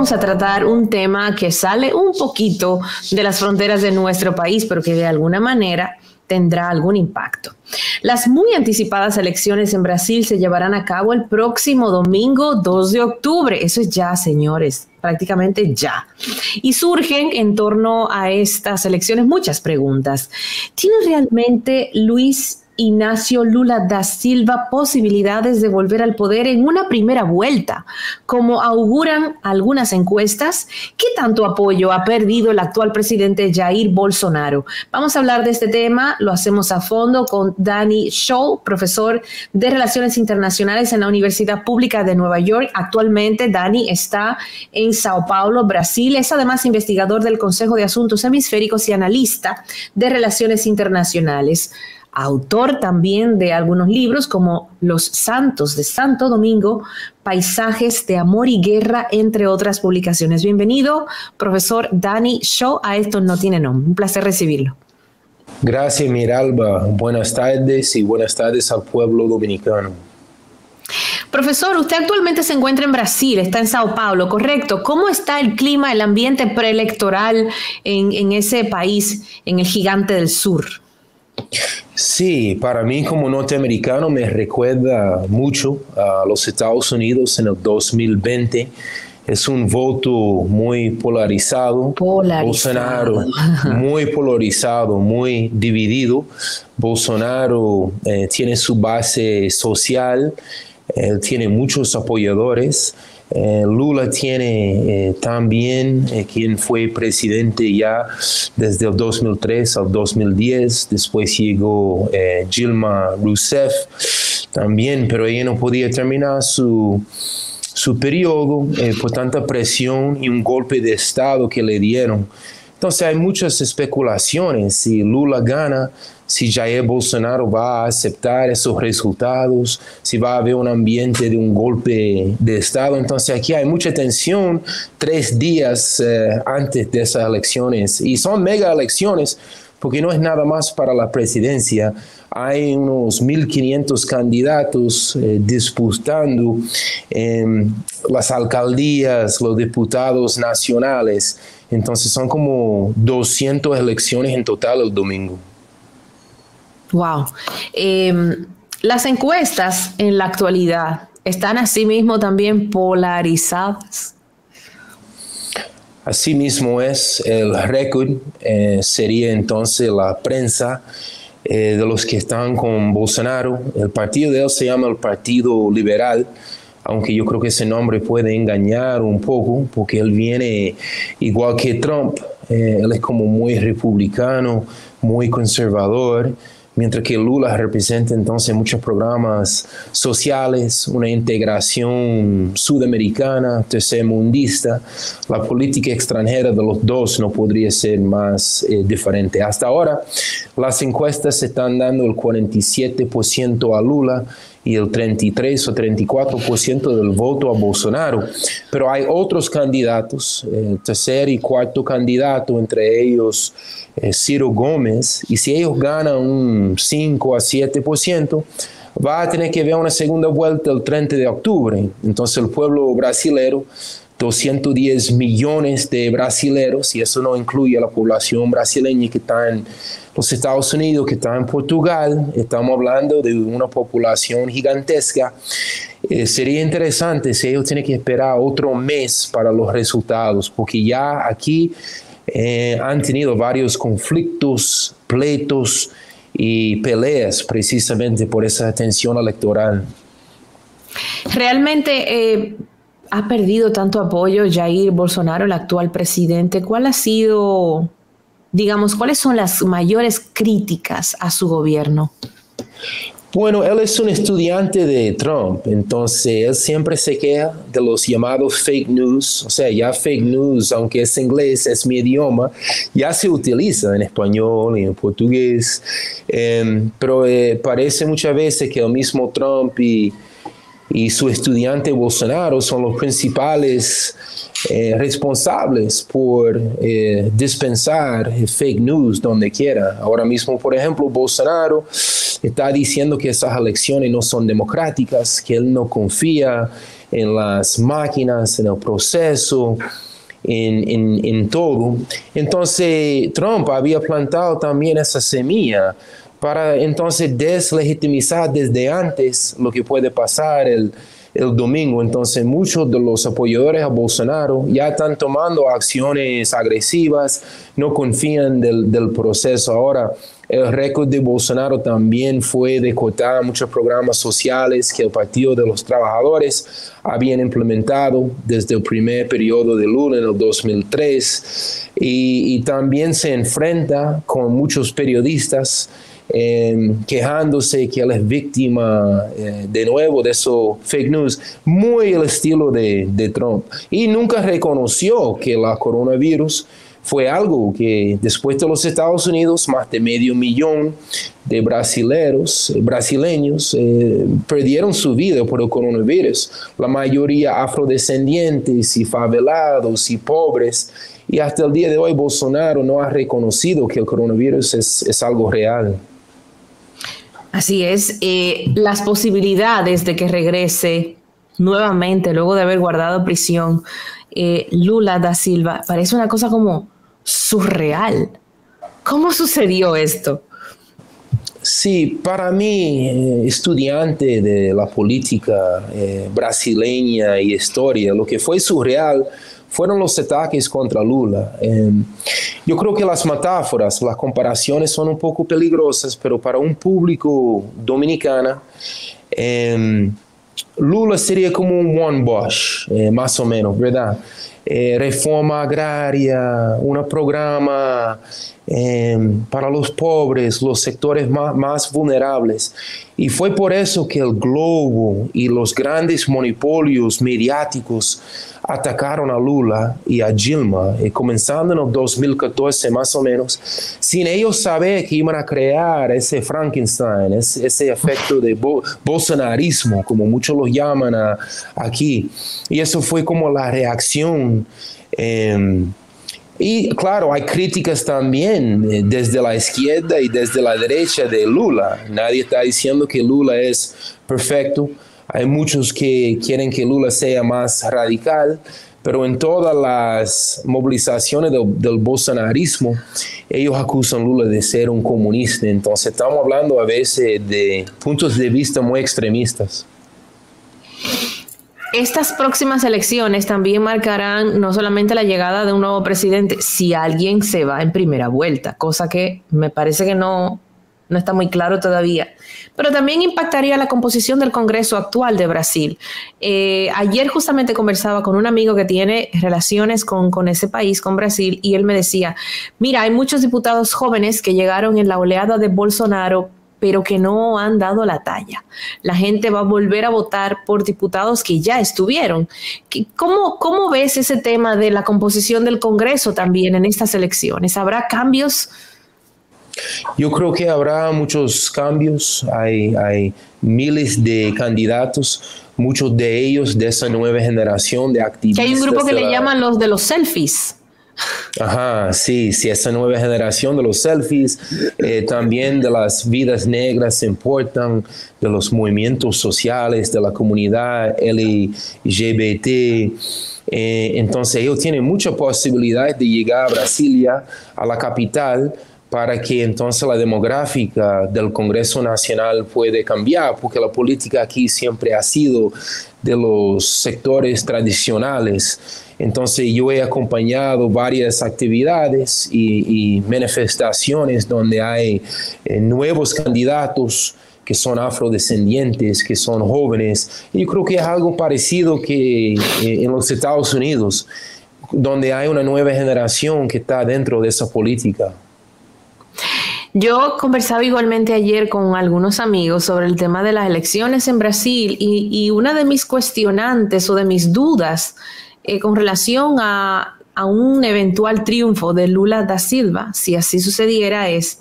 vamos a tratar un tema que sale un poquito de las fronteras de nuestro país, pero que de alguna manera tendrá algún impacto. Las muy anticipadas elecciones en Brasil se llevarán a cabo el próximo domingo 2 de octubre. Eso es ya, señores, prácticamente ya. Y surgen en torno a estas elecciones muchas preguntas. ¿Tiene realmente Luis Inácio Lula da Silva posibilidades de volver al poder en una primera vuelta, como auguran algunas encuestas? ¿Qué tanto apoyo ha perdido el actual presidente Jair Bolsonaro? Vamos a hablar de este tema, lo hacemos a fondo con Danny Shaw, profesor de Relaciones Internacionales en la Universidad Pública de Nueva York. Actualmente Danny está en Sao Paulo, Brasil. Es además investigador del Consejo de Asuntos Hemisféricos y analista de Relaciones Internacionales. Autor también de algunos libros como Los Santos de Santo Domingo, Paisajes de Amor y Guerra, entre otras publicaciones. Bienvenido, profesor Danny Shaw, a Esto No Tiene Nombre. Un placer recibirlo. Gracias, Miralba. Buenas tardes y buenas tardes al pueblo dominicano. Profesor, usted actualmente se encuentra en Brasil, está en Sao Paulo, ¿correcto? ¿Cómo está el clima, el ambiente preelectoral en ese país, en el gigante del sur? Sí, para mí como norteamericano me recuerda mucho a los Estados Unidos en el 2020. Es un voto muy polarizado. Bolsonaro, muy polarizado, muy dividido. Bolsonaro tiene su base social, tiene muchos apoyadores. Lula tiene también quien fue presidente ya desde el 2003 al 2010, después llegó Dilma Rousseff también, pero ella no podía terminar su periodo por tanta presión y un golpe de estado que le dieron. Entonces hay muchas especulaciones si Lula gana, si Jair Bolsonaro va a aceptar esos resultados, si va a haber un ambiente de un golpe de estado. Entonces aquí hay mucha tensión 3 días antes de esas elecciones, y son mega elecciones porque no es nada más para la presidencia. Hay unos 1.500 candidatos disputando las alcaldías, los diputados nacionales. Entonces son como 200 elecciones en total el domingo. Wow. Las encuestas en la actualidad están asimismo también polarizadas. Asimismo es el récord, sería entonces la prensa de los que están con Bolsonaro. El partido de él se llama el Partido Liberal, aunque yo creo que ese nombre puede engañar un poco, porque él viene igual que Trump. Él es como muy republicano, muy conservador, mientras que Lula representa entonces muchos programas sociales, una integración sudamericana, tercermundista. La política extranjera de los dos no podría ser más diferente. Hasta ahora, las encuestas están dando el 47% a Lula y el 33 o 34% del voto a Bolsonaro. Pero hay otros candidatos, el tercer y cuarto candidato, entre ellos Ciro Gómez, y si ellos ganan un 5 a 7%, va a tener que haber una segunda vuelta el 30 de octubre. Entonces el pueblo brasilero, 210 millones de brasileros, y eso no incluye a la población brasileña que está en los Estados Unidos, que está en Portugal, estamos hablando de una población gigantesca. Sería interesante si ellos tienen que esperar otro mes para los resultados, porque ya aquí han tenido varios conflictos, pleitos y peleas precisamente por esa tensión electoral. Realmente ha perdido tanto apoyo Jair Bolsonaro, el actual presidente. ¿Cuál ha sido, digamos, cuáles son las mayores críticas a su gobierno? Bueno, él es un estudiante de Trump, entonces él siempre se queja de los llamados fake news. O sea, ya fake news, aunque es inglés, es mi idioma, ya se utiliza en español y en portugués, pero parece muchas veces que el mismo Trump y y su estudiante Bolsonaro son los principales responsables por dispensar fake news donde quiera. Ahora mismo, por ejemplo, Bolsonaro está diciendo que esas elecciones no son democráticas, que él no confía en las máquinas, en el proceso, en todo. Entonces, Trump había plantado también esa semilla para entonces deslegitimizar desde antes lo que puede pasar el domingo. Entonces muchos de los apoyadores a Bolsonaro ya están tomando acciones agresivas, no confían del proceso. Ahora, el récord de Bolsonaro también fue de cortar muchos programas sociales que el Partido de los Trabajadores habían implementado desde el primer periodo de Lula en el 2003 y también se enfrenta con muchos periodistas quejándose que él es víctima de nuevo de esos fake news, muy el estilo de Trump. Y nunca reconoció que la coronavirus fue algo que después de los Estados Unidos, más de 500,000 de brasileños perdieron su vida por el coronavirus. La mayoría afrodescendientes y favelados y pobres. Y hasta el día de hoy Bolsonaro no ha reconocido que el coronavirus es algo real. Así es, las posibilidades de que regrese nuevamente luego de haber guardado prisión Lula da Silva parece una cosa como surreal. ¿Cómo sucedió esto? Sí, para mí, estudiante de la política brasileña y historia, lo que fue surreal fueron los ataques contra Lula. Yo creo que las metáforas, las comparaciones son un poco peligrosas, pero para un público dominicano, Lula sería como un One Bush, más o menos, ¿verdad? Reforma agraria, un programa para los pobres, los sectores más vulnerables. Y fue por eso que el Globo y los grandes monopolios mediáticos atacaron a Lula y a Dilma, comenzando en el 2014 más o menos, sin ellos saber que iban a crear ese Frankenstein, ese efecto de bolsonarismo, como muchos lo llaman aquí. Y eso fue como la reacción. Y claro, hay críticas también desde la izquierda y desde la derecha de Lula. Nadie está diciendo que Lula es perfecto. Hay muchos que quieren que Lula sea más radical, pero en todas las movilizaciones del bolsonarismo, ellos acusan a Lula de ser un comunista. Entonces estamos hablando a veces de puntos de vista muy extremistas. Estas próximas elecciones también marcarán no solamente la llegada de un nuevo presidente, si alguien se va en primera vuelta, cosa que me parece que no está muy claro todavía, pero también impactaría la composición del Congreso actual de Brasil. Ayer justamente conversaba con un amigo que tiene relaciones con ese país, con Brasil, y él me decía, mira, hay muchos diputados jóvenes que llegaron en la oleada de Bolsonaro, pero que no han dado la talla. La gente va a volver a votar por diputados que ya estuvieron. ¿Cómo ves ese tema de la composición del Congreso también en estas elecciones? ¿Habrá cambios? Yo creo que habrá muchos cambios. Hay miles de candidatos, muchos de ellos de esa nueva generación de activistas. Que hay un grupo que le llaman los de los selfies. Ajá, sí, esa nueva generación de los selfies, también de las vidas negras se importan, de los movimientos sociales, de la comunidad LGBT. Entonces ellos tienen mucha posibilidad de llegar a Brasilia, a la capital, para que entonces la demográfica del Congreso Nacional puede cambiar, porque la política aquí siempre ha sido de los sectores tradicionales. Entonces yo he acompañado varias actividades y manifestaciones donde hay nuevos candidatos que son afrodescendientes, que son jóvenes. Y yo creo que es algo parecido que en los Estados Unidos, donde hay una nueva generación que está dentro de esa política. Yo conversaba igualmente ayer con algunos amigos sobre el tema de las elecciones en Brasil y una de mis cuestionantes o de mis dudas con relación a un eventual triunfo de Lula da Silva, si así sucediera, es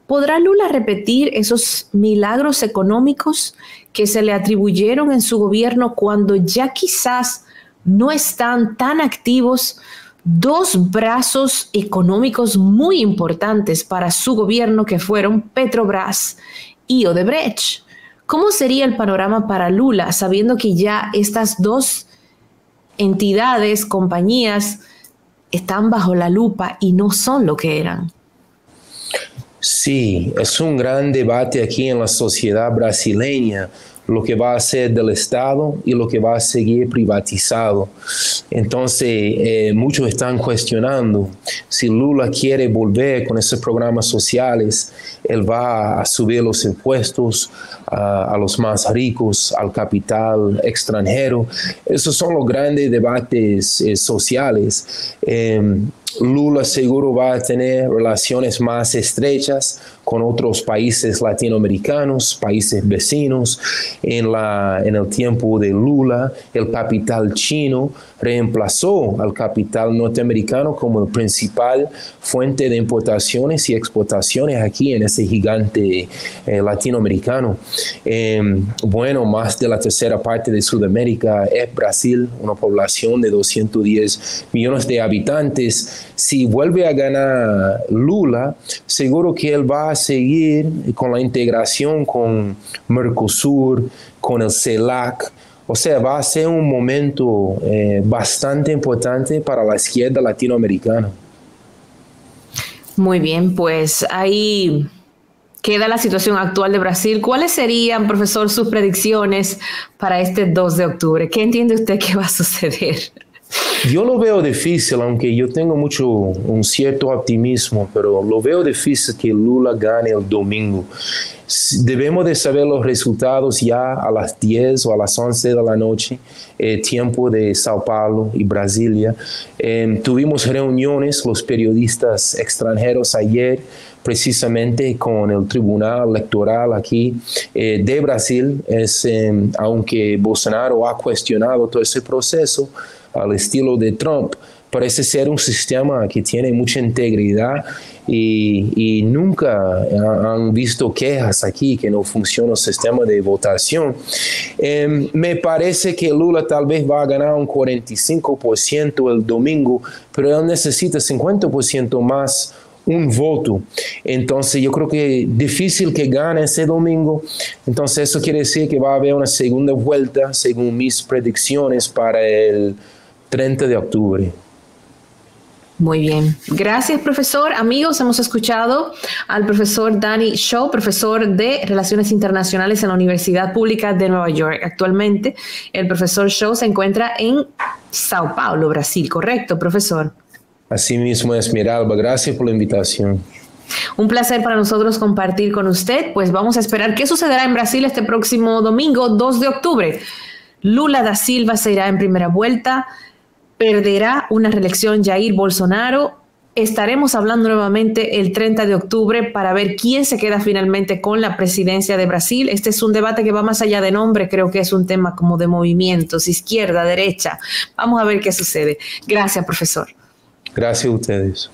¿Podrá Lula repetir esos milagros económicos que se le atribuyeron en su gobierno cuando ya quizás no están tan activos dos brazos económicos muy importantes para su gobierno que fueron Petrobras y Odebrecht? ¿Cómo sería el panorama para Lula sabiendo que ya estas dos entidades, compañías, están bajo la lupa y no son lo que eran? Sí, es un gran debate aquí en la sociedad brasileña, lo que va a ser del Estado y lo que va a seguir privatizado. Entonces, muchos están cuestionando si Lula quiere volver con esos programas sociales, él va a subir los impuestos a los más ricos, al capital extranjero. Esos son los grandes debates sociales. Lula seguro va a tener relaciones más estrechas con otros países latinoamericanos, países vecinos. En el tiempo de Lula, el capital chino reemplazó al capital norteamericano como el principal fuente de importaciones y exportaciones aquí en ese gigante latinoamericano. Bueno, más de la tercera parte de Sudamérica es Brasil, una población de 210 millones de habitantes. Si vuelve a ganar Lula, seguro que él va a seguir con la integración con Mercosur, con el CELAC. O sea, va a ser un momento bastante importante para la izquierda latinoamericana. Muy bien, pues ahí queda la situación actual de Brasil. ¿Cuáles serían, profesor, sus predicciones para este 2 de octubre? ¿Qué entiende usted que va a suceder? Yo lo veo difícil, aunque yo tengo un cierto optimismo, pero lo veo difícil que Lula gane el domingo. Debemos de saber los resultados ya a las 10 o a las 11 de la noche, tiempo de Sao Paulo y Brasilia. Tuvimos reuniones, los periodistas extranjeros ayer, precisamente con el Tribunal Electoral aquí de Brasil, aunque Bolsonaro ha cuestionado todo ese proceso, al estilo de Trump, parece ser un sistema que tiene mucha integridad y nunca han visto quejas aquí que no funciona el sistema de votación. Me parece que Lula tal vez va a ganar un 45% el domingo, pero él necesita 50% más un voto. Entonces yo creo que es difícil que gane ese domingo. Entonces eso quiere decir que va a haber una segunda vuelta, según mis predicciones, para el 30 de octubre. Muy bien. Gracias, profesor. Amigos, hemos escuchado al profesor Danny Shaw, profesor de Relaciones Internacionales en la Universidad Pública de Nueva York. Actualmente, el profesor Shaw se encuentra en Sao Paulo, Brasil. ¿Correcto, profesor? Así mismo es, Miralba. Gracias por la invitación. Un placer para nosotros compartir con usted. Pues vamos a esperar qué sucederá en Brasil este próximo domingo, 2 de octubre. Lula da Silva se irá en primera vuelta. Perderá una reelección Jair Bolsonaro. Estaremos hablando nuevamente el 30 de octubre para ver quién se queda finalmente con la presidencia de Brasil. Este es un debate que va más allá de nombre, creo que es un tema como de movimientos, izquierda, derecha. Vamos a ver qué sucede. Gracias, profesor. Gracias a ustedes.